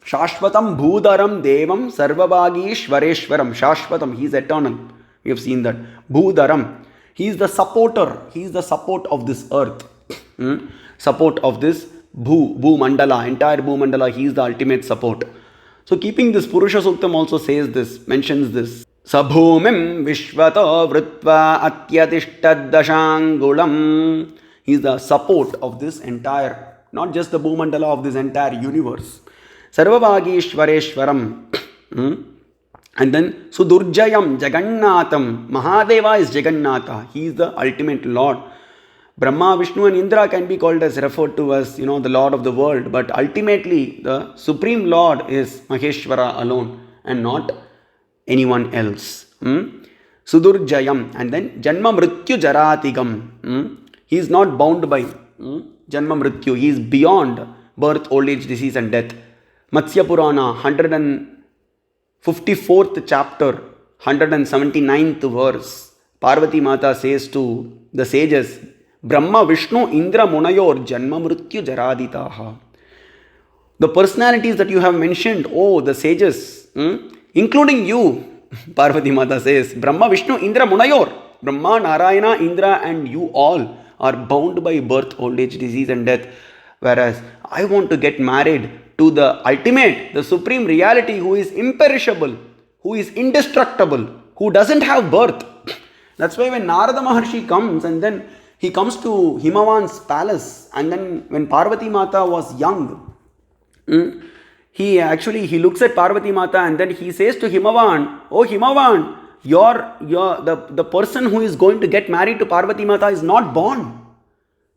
Shashvatam Bhudaram Devam Sarvabhagishwareshwaram. Shashvatam, he is eternal. We have seen that. Bhudaram, he is the supporter. He is the support of this earth. Support of this Bhu entire Bhu Mandala. He is the ultimate support. So keeping this, Purusha Suktam also says this, mentions this. Sabhumim Vishvato Vritva Atyatishtad Dashangulam. He is the support of this entire, not just the Bhu Mandala, of this entire universe. Sarvabhagishwareshwaram. And then Sudurjayam Jagannatham. Mahadeva is Jagannatha. He is the ultimate Lord. Brahma, Vishnu and Indra can be called as, referred to as, the Lord of the world. But ultimately, the Supreme Lord is Maheshwara alone and not anyone else. Sudurjayam. And then Janma Mrityu Jaratigam. He is not bound by Janma Mrityu. He is beyond birth, old age, disease and death. Matsya Purana, 154th chapter, 179th verse. Parvati Mata says to the sages, Brahma, Vishnu, Indra, Munayor, Janma Mrityu Jaraditaha. The personalities that you have mentioned, the sages, including you, Parvati Mata says, Brahma, Vishnu, Indra, Munayor, Brahma, Narayana, Indra and you all are bound by birth, old age, disease and death. Whereas I want to get married to the ultimate, the supreme reality who is imperishable, who is indestructible, who doesn't have birth. That's why when Narada Maharshi comes and then he comes to Himavan's palace, and then when Parvati Mata was young, he looks at Parvati Mata and then he says to Himavan, oh Himavan, the person who is going to get married to Parvati Mata is not born.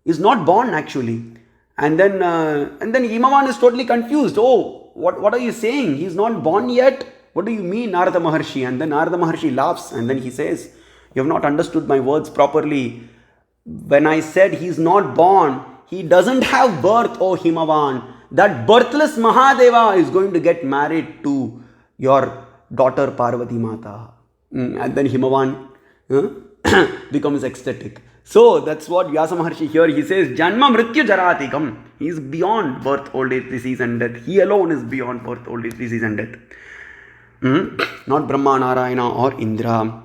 Is not born actually. And then Himavan is totally confused. Oh, what are you saying? He is not born yet? What do you mean, Narada Maharshi? And then Narada Maharshi laughs and then he says, you have not understood my words properly. When I said he is not born, he doesn't have birth, oh Himavan. That birthless Mahadeva is going to get married to your daughter Parvati Mata. And then Himavan becomes ecstatic. So that's what Vyasa Maharshi here, he says, Janma Mrityu Jaratikam. He is beyond birth, old age, disease and death. He alone is beyond birth, old age, disease and death. Not Brahma, Narayana or Indra.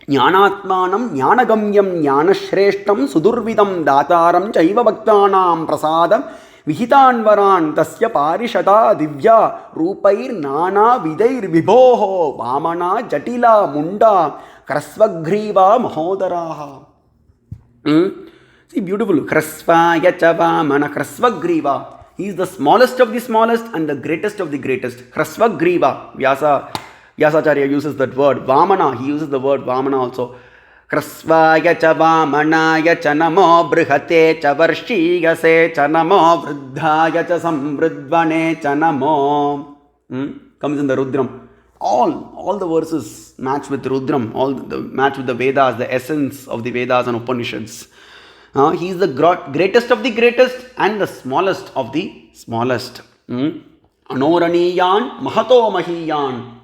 Jnanatmanam Jnanagamyam Jnanashreshtam Sudurvidam Dataram Chaiva Bhaktanam Prasadam Vihitanvaran Tasya Parishata Divya Rupair Nana Vidair Vibhoho Vamana Jatila Munda Krasvagriva Mahodaraha. See, beautiful. Krasvaya Chavamana Krasvagriva. He is the smallest of the smallest and the greatest of the greatest. Krasvagriva. Vyasacharya uses that word. Vamana, he uses the word Vamana also. Krasvaya Chavamanaya Chanamo Brihate Chavarshiyase Chanamo Vruddhaya Samvruddvane Chanamo. Comes in the Rudram. All the verses match with Rudram, match with the Vedas, the essence of the Vedas and Upanishads. He is the greatest of the greatest and the smallest of the smallest. Anoraniyan Mahato Mahiyan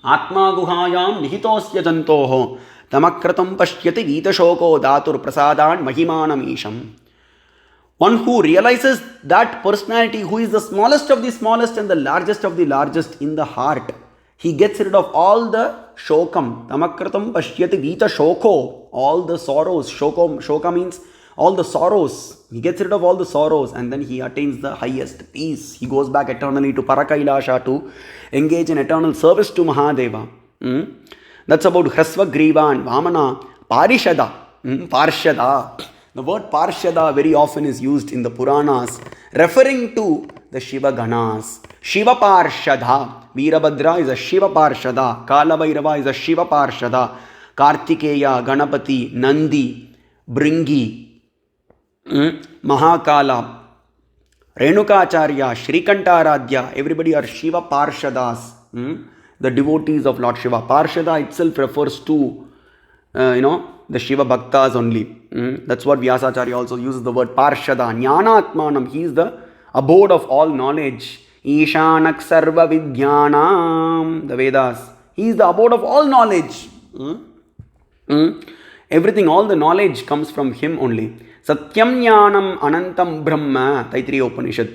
Atma Guhayam Nihitosya Jantoho Tamakratam Pashyati Vitashoko Datur Prasadan Mahimanam Isham. One who realizes that personality, who is the smallest of the smallest and the largest of the largest in the heart, he gets rid of all the shokam. Tamakratam pashyati vita shoko. All the sorrows. Shoka means all the sorrows. He gets rid of all the sorrows and then he attains the highest peace. He goes back eternally to Parakailasha to engage in eternal service to Mahadeva. That's about Hrasvagriva and Vamana. Parishada. Parshada. The word Parshada very often is used in the Puranas referring to the Shiva Ganas. Shiva Parshada. Veerabhadra is a Shiva Parshada. Kala Bhairava is a Shiva Parshada. Kartikeya, Ganapati, Nandi, Bringi, Mahakala, Renukacharya, Srikantaradhya, everybody are Shiva Parshadas. The devotees of Lord Shiva. Parshada itself refers to, the Shiva Bhaktas only. That's what Vyasacharya also uses the word Parshada. Jnanatmanam, he is the abode of all knowledge. Ishanak Sarva Vidyanam, the Vedas. He is the abode of all knowledge. Everything, all the knowledge comes from him only. Satyam Jnanam Anantam Brahma, Taittiriya Upanishad.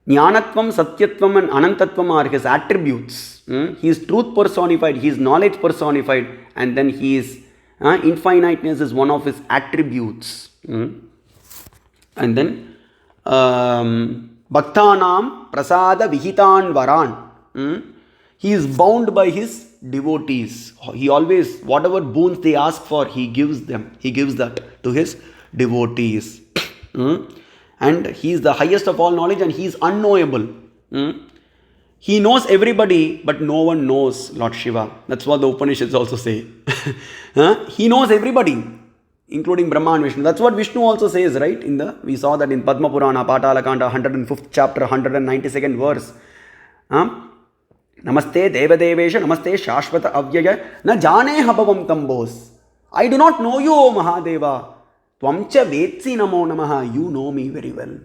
Jnanatvam, Satyatvam and Anantatvam are his attributes. He is truth personified, he is knowledge personified, and then he is infiniteness is one of his attributes. And then Bhaktanam Prasada Vihitan Varan. He is bound by his devotees. He always, whatever boons they ask for, he gives them. He gives that to his devotees. And he is the highest of all knowledge and he is unknowable. He knows everybody, but no one knows Lord Shiva. That's what the Upanishads also say. He knows everybody, including Brahma and Vishnu. That's what Vishnu also says, right? We saw that in Padma Purana, Patala Kanda, 105th chapter, 192nd verse. Namaste Devadevesha, Namaste Shashvata Avyaya, Na Jane Habhavam Tambos. I do not know you, O Mahadeva. Tvamcha Vetsi Namo Namaha. You know me very well.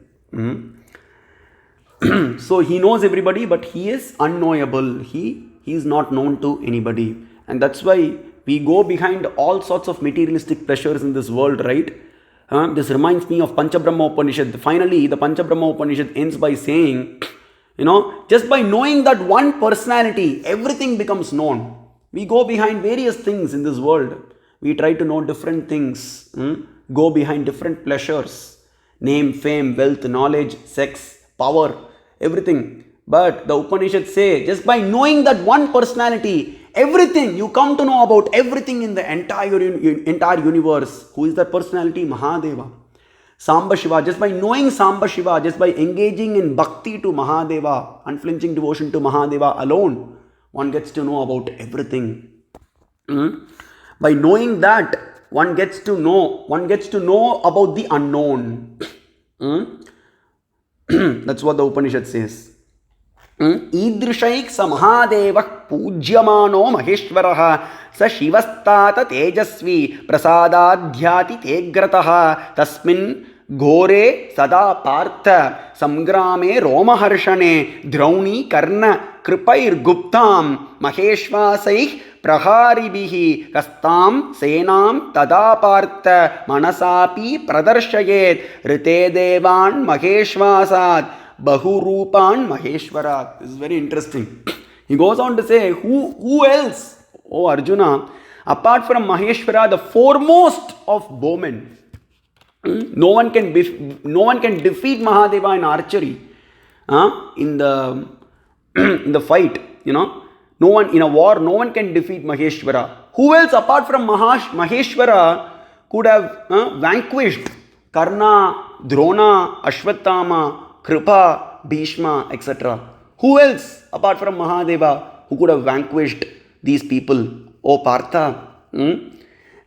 So he knows everybody, but he is unknowable. He is not known to anybody. And that's why we go behind all sorts of materialistic pleasures in this world, right? This reminds me of Panchabrahma Upanishad. Finally, the Panchabrahma Upanishad ends by saying, just by knowing that one personality, everything becomes known. We go behind various things in this world. We try to know different things, go behind different pleasures, name, fame, wealth, knowledge, sex, power, everything. But the Upanishads say, just by knowing that one personality, everything, you come to know about everything in the entire universe. Who is that personality? Mahadeva. Samba Shiva, just by knowing Samba Shiva, just by engaging in bhakti to Mahadeva, unflinching devotion to Mahadeva alone, one gets to know about everything. By knowing that, one gets to know about the unknown. That's what the Upanishad says. Idrishaik sa Mahadevah pujyamano maheshwaraha sa shivastata tejasvi prasadadhyati tegrataha tasmin ghore sada partha samgrame romaharshane drauni karna kripair guptam maheshvasaih praharibihi kastam senam tada partha manasapi pradarshayet rite devan maheshvasat Bahurupan Maheshwara. This is very interesting. He goes on to say, who else, oh Arjuna, apart from Maheshwara, the foremost of bowmen. No one can defeat Mahadeva in archery. In the fight, no one in a war, no one can defeat Maheshwara. Who else apart from Maheshwara could have vanquished Karna, Drona, Ashwatthama, Kripa, Bhishma, etc. Who else apart from Mahadeva who could have vanquished these people? O Partha,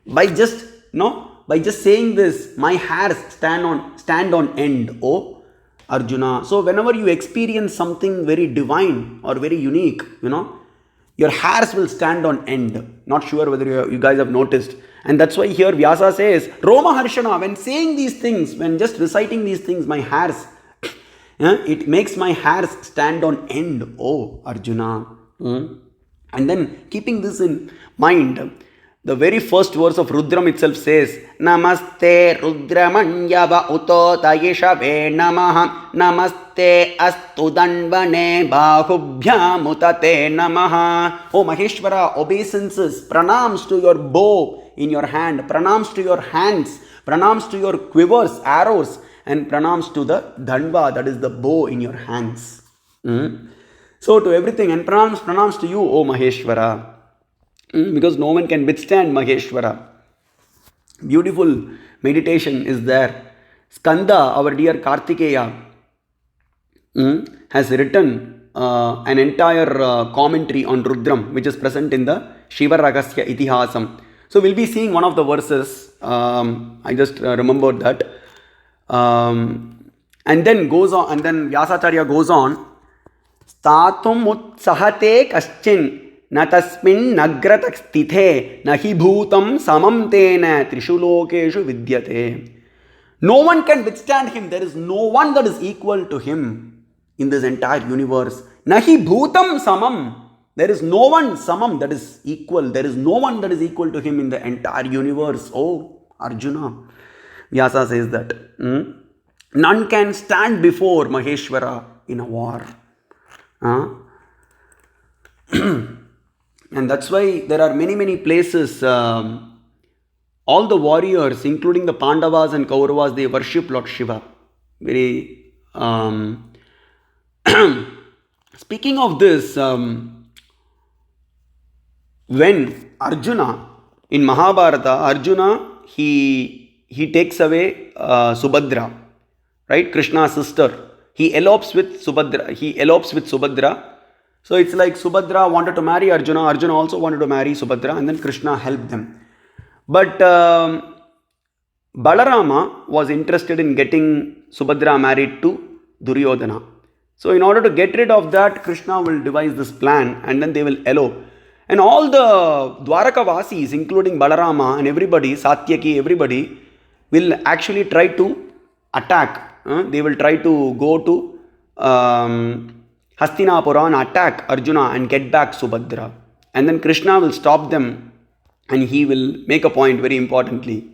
by just saying this, my hairs stand on end, O Arjuna. So whenever you experience something very divine or very unique, your hairs will stand on end. Not sure whether you guys have noticed. And that's why here Vyasa says, Roma Harshana, when saying these things, when just reciting these things, my hairs, it makes my hairs stand on end, oh Arjuna. And then keeping this in mind, the very first verse of Rudram itself says, Namaste Rudramanyava Uto Tayishave Namaha Namaste Astudanvane Bahubhyam Utate Namaha. Oh Maheshwara, obeisances, pranams to your bow in your hand, pranams to your hands, pranams to your quivers, arrows, and pranams to the dhanva, that is the bow in your hands. So to everything, and pranams to you, O Maheshwara. Because no one can withstand Maheshwara. Beautiful meditation is there. Skanda, our dear Kartikeya, has written an entire commentary on Rudram, which is present in the Shiva Ragasya Itihasam. So we'll be seeing one of the verses. I just remembered that. And then Vyasacharya goes on. Statum utsahate kaschin natasmin nagratak stithe nahi bhutam samam tena trishulokeshu vidyate. No one can withstand him. There is no one that is equal to him in this entire universe. Nahi bhutam samam. There is no one samam that is equal. There is no one that is equal to him in the entire universe. Oh Arjuna. Vyasa says that. None can stand before Maheshwara in a war. And that's why there are many places, all the warriors, including the Pandavas and Kauravas, they worship Lord Shiva. Very. Speaking of this, when Arjuna in Mahabharata, Arjuna he takes away Subhadra, right? Krishna's sister. He elopes with Subhadra. So it's like Subhadra wanted to marry Arjuna. Arjuna also wanted to marry Subhadra, and then Krishna helped them. But Balarama was interested in getting Subhadra married to Duryodhana. So in order to get rid of that, Krishna will devise this plan, and then they will elope. And all the Dwaraka-vasis, including Balarama and everybody, Satyaki, everybody, will actually try to attack. They will try to go to Hastinapura and attack Arjuna and get back Subhadra. And then Krishna will stop them, and he will make a point very importantly.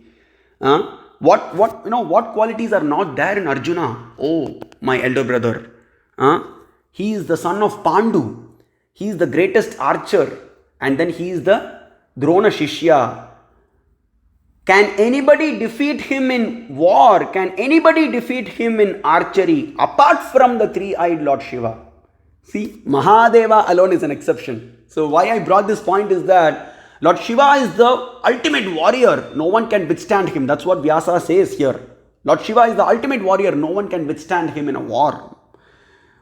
What qualities are not there in Arjuna? Oh, my elder brother. He is the son of Pandu. He is the greatest archer. And then he is the Drona Shishya. Can anybody defeat him in war? Can anybody defeat him in archery apart from the three-eyed Lord Shiva? See, Mahadeva alone is an exception. So why I brought this point is that Lord Shiva is the ultimate warrior. No one can withstand him. That's what Vyasa says here. Lord Shiva is the ultimate warrior. No one can withstand him in a war.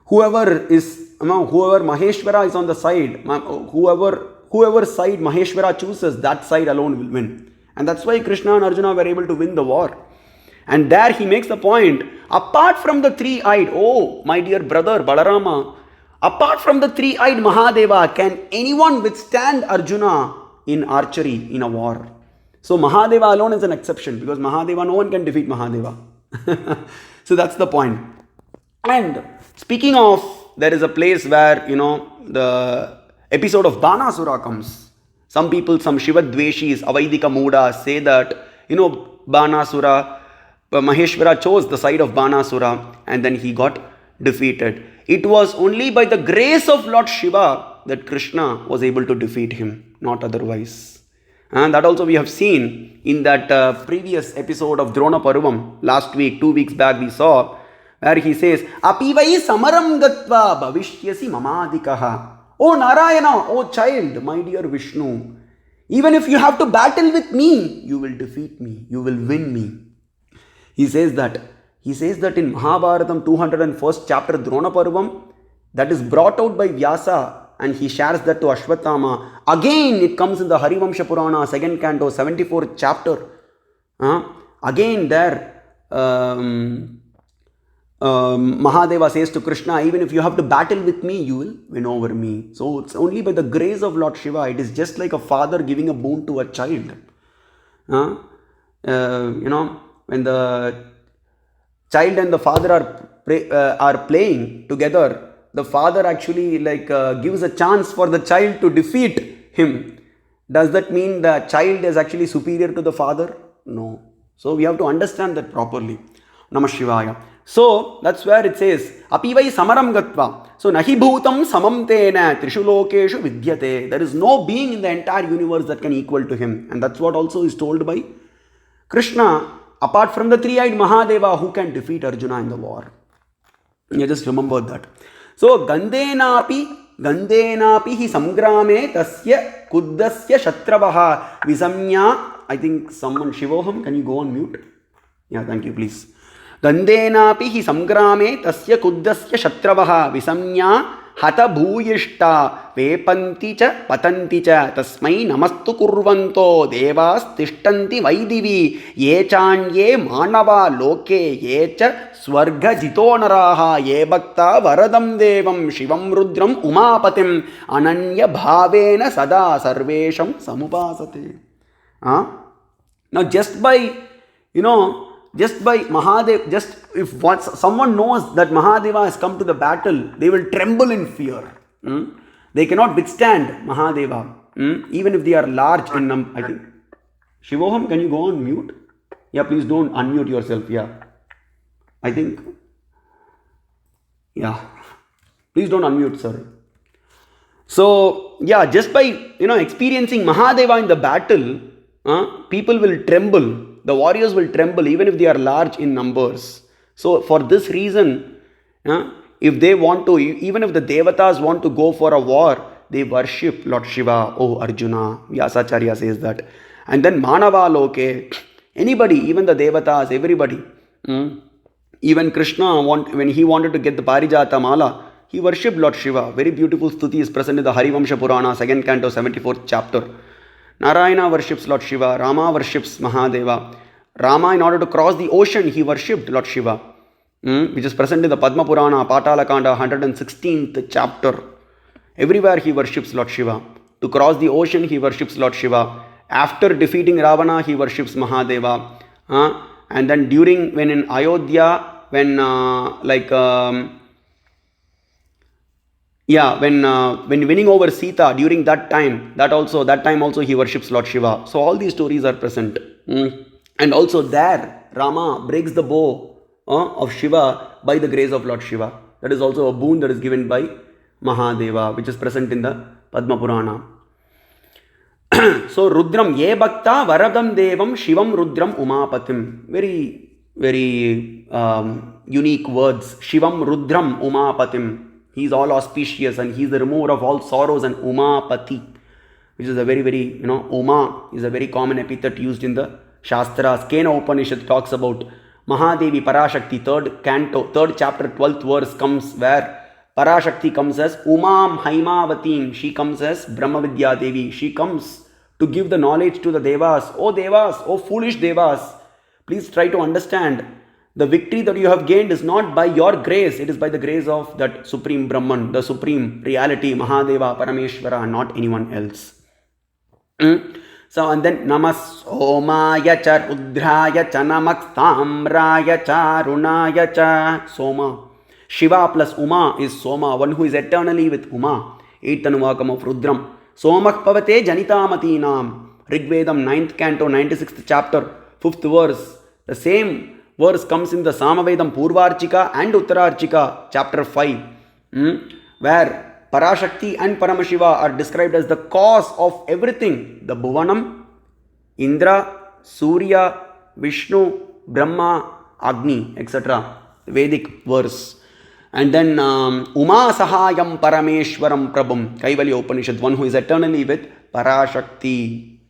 Whoever Maheshwara is on the side, whoever side Maheshwara chooses, that side alone will win. And that's why Krishna and Arjuna were able to win the war. And there he makes the point, apart from the three-eyed, oh my dear brother Balarama, apart from the three-eyed Mahadeva, can anyone withstand Arjuna in archery, in a war? So Mahadeva alone is an exception, because Mahadeva, no one can defeat Mahadeva. So that's the point. And speaking of, there is a place where, the episode of Banasura comes. Some people, some Shivadveshis, Avaidika Moodas say that, Banasura, Maheshwara chose the side of Banasura and then he got defeated. It was only by the grace of Lord Shiva that Krishna was able to defeat him, not otherwise. And that also we have seen in that previous episode of Drona Paruvam, last week, 2 weeks back we saw, where he says, Apivai samaram gatva bhavishyasi mamadikaha. Oh Narayana, oh child, my dear Vishnu, even if you have to battle with me, you will defeat me, you will win me. He says that in Mahabharatam 201st chapter Drona Parvam, that is brought out by Vyasa, and he shares that to Ashwatthama. Again it comes in the Harivamsha Purana, 2nd canto, 74th chapter. Again there, Mahadeva says to Krishna, even if you have to battle with me, you will win over me. So it's only by the grace of Lord Shiva. It is just like a father giving a boon to a child. When the child and the father are playing together, the father actually gives a chance for the child to defeat him. Does that mean the child is actually superior to the father? No. So we have to understand that properly. Namah Shivaya. So that's where it says, Apivai samaram gatva. So nahi bhutam samam tena trishu lokeshu vidyate. There is no being in the entire universe that can equal to him. And that's what also is told by Krishna. Apart from the three-eyed Mahadeva, who can defeat Arjuna in the war? You just remember that. So Gandenapi hi samgrame tasya kuddasya shatravaha visamnya. I think someone, Shivoham, can you go on mute? Yeah, thank you, please. Gandenapi hi samgrame tasya kuddasya shatravaha visamnya hata bhuyishta vepanti cha patanti cha tasmai namastu kurvanto devas tishtanti vaidivi ye chanye manava loke ye cha swarga jitonaraha ye bhakta varadam devam shivam rudram umapatim ananya bhavena sada sarvesham samupasate. Now just by Mahadev, just if someone knows that Mahadeva has come to the battle, they will tremble in fear. They cannot withstand Mahadeva, even if they are large in number. I think. Shivoham, can you go on mute? Yeah, please don't unmute yourself. Yeah. I think. Yeah. Please don't unmute, sir. So, yeah, just by, experiencing Mahadeva in the battle, people will tremble. The warriors will tremble even if they are large in numbers. So, for this reason, if they want to, even if the Devatas want to go for a war, they worship Lord Shiva, oh Arjuna. Vyasacharya says that. And then Manava Loke, anybody, even the Devatas, everybody. Even Krishna, when he wanted to get the Parijata Mala, he worshipped Lord Shiva. Very beautiful stuti is present in the Harivamsha Purana, 2nd canto, 74th chapter. Narayana worships Lord Shiva. Rama worships Mahadeva. Rama, in order to cross the ocean, he worshipped Lord Shiva, which is present in the Padma Purana, Patala Kanda, 116th chapter. Everywhere he worships Lord Shiva. To cross the ocean, he worships Lord Shiva. After defeating Ravana, he worships Mahadeva. And then when in Ayodhya, when winning over Sita, during that time also he worships Lord Shiva. So all these stories are present. And also there, Rama breaks the bow of Shiva by the grace of Lord Shiva. That is also a boon that is given by Mahadeva, which is present in the Padma Purana. So Rudram Ye Bhakta Varadam Devam Shivam Rudram Umapatim. Very, very unique words. Shivam Rudram Umapatim. He is all auspicious and he is the remover of all sorrows, and Umapati, which is a very, very, Uma is a very common epithet used in the Shastras. Kena Upanishad talks about Mahadevi Parashakti, 3rd canto, 3rd chapter, 12th verse comes where Parashakti comes as Umam Haimavatim. She comes as Brahmavidya Devi. She comes to give the knowledge to the Devas. Devas, foolish Devas, please try to understand. The victory that you have gained is not by your grace. It is by the grace of that Supreme Brahman, the Supreme Reality, Mahadeva, Parameshwara, not anyone else. So, and then Namas Somaya cha Rudraya cha Namak Tamraya cha Runaya cha Soma. Shiva plus Uma is Soma, one who is eternally with Uma. 8th Anuvakam of Rudram. Somak Pavate Janitamatinam. Rigvedam 9th canto, 96th chapter, 5th verse. The same verse comes in the Samavedam Purvarchika and Uttararchika, chapter 5, where Parashakti and Paramashiva are described as the cause of everything. The Bhuvanam, Indra, Surya, Vishnu, Brahma, Agni, etc. Vedic verse. And then Uma Sahayam Parameshwaram Prabhum, Kaivalya Upanishad, one who is eternally with Parashakti.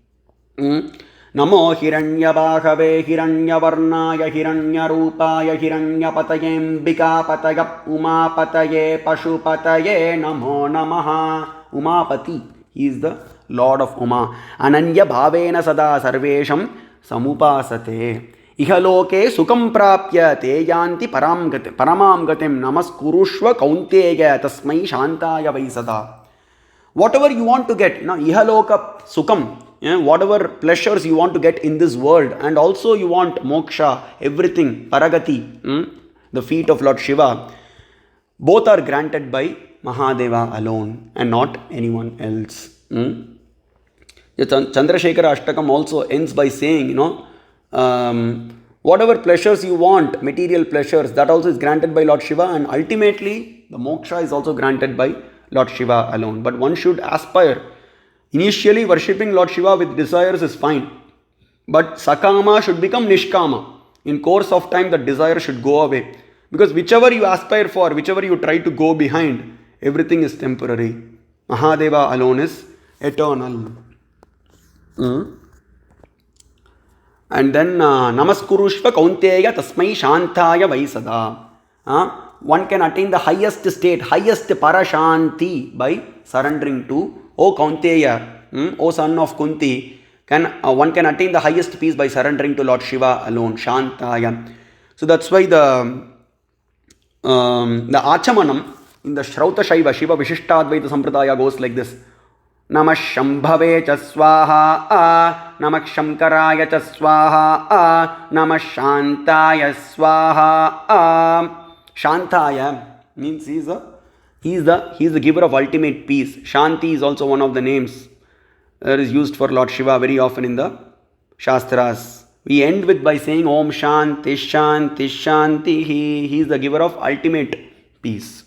Namo Hiranyabhagave Hiranyavarnaya Hiranyarupaya Hiranyapatayembika Patayap Umapataye Pashupataye Namo Namaha. Umapati, he is the Lord of Uma. Ananya Bhavena Sada Sarvesham Samupasate. Ihaloke Sukam Prapya Te Yanti Paramam Gatim Namaskurushva Kaunteya Tasmai Shantaya Vaisada. Whatever you want to get, Ihaloka Sukam, whatever pleasures you want to get in this world, and also you want moksha, everything, paragati, the feet of Lord Shiva, both are granted by Mahadeva alone and not anyone else. The Chandrasekhara Ashtakam also ends by saying, whatever pleasures you want, material pleasures, that also is granted by Lord Shiva, and ultimately the moksha is also granted by Lord Shiva alone. But one should aspire. Initially, worshipping Lord Shiva with desires is fine, but sakama should become nishkama. In course of time, the desire should go away, because whichever you aspire for, whichever you try to go behind, everything is temporary. Mahadeva alone is eternal. And then Namaskurushva Kaunteya Tasmai Shantaya Vaisada. One can attain the highest state, highest parashanti by surrendering to, O Kaunteya, O son of Kunti, one can attain the highest peace by surrendering to Lord Shiva alone, Shantaya. So that's why the Achamanam in the Shrauta Shaiva Shiva Vishishtadvaita Sampradaya goes like this. Namah Shambhave cha swaha, Namah Shamkaraya cha swaha, Namah Shantaya swaha. Shantaya means he is the giver of ultimate peace. Shanti is also one of the names that is used for Lord Shiva very often in the Shastras. We end with by saying Om Shanti Shanti Shanti. He is the giver of ultimate peace.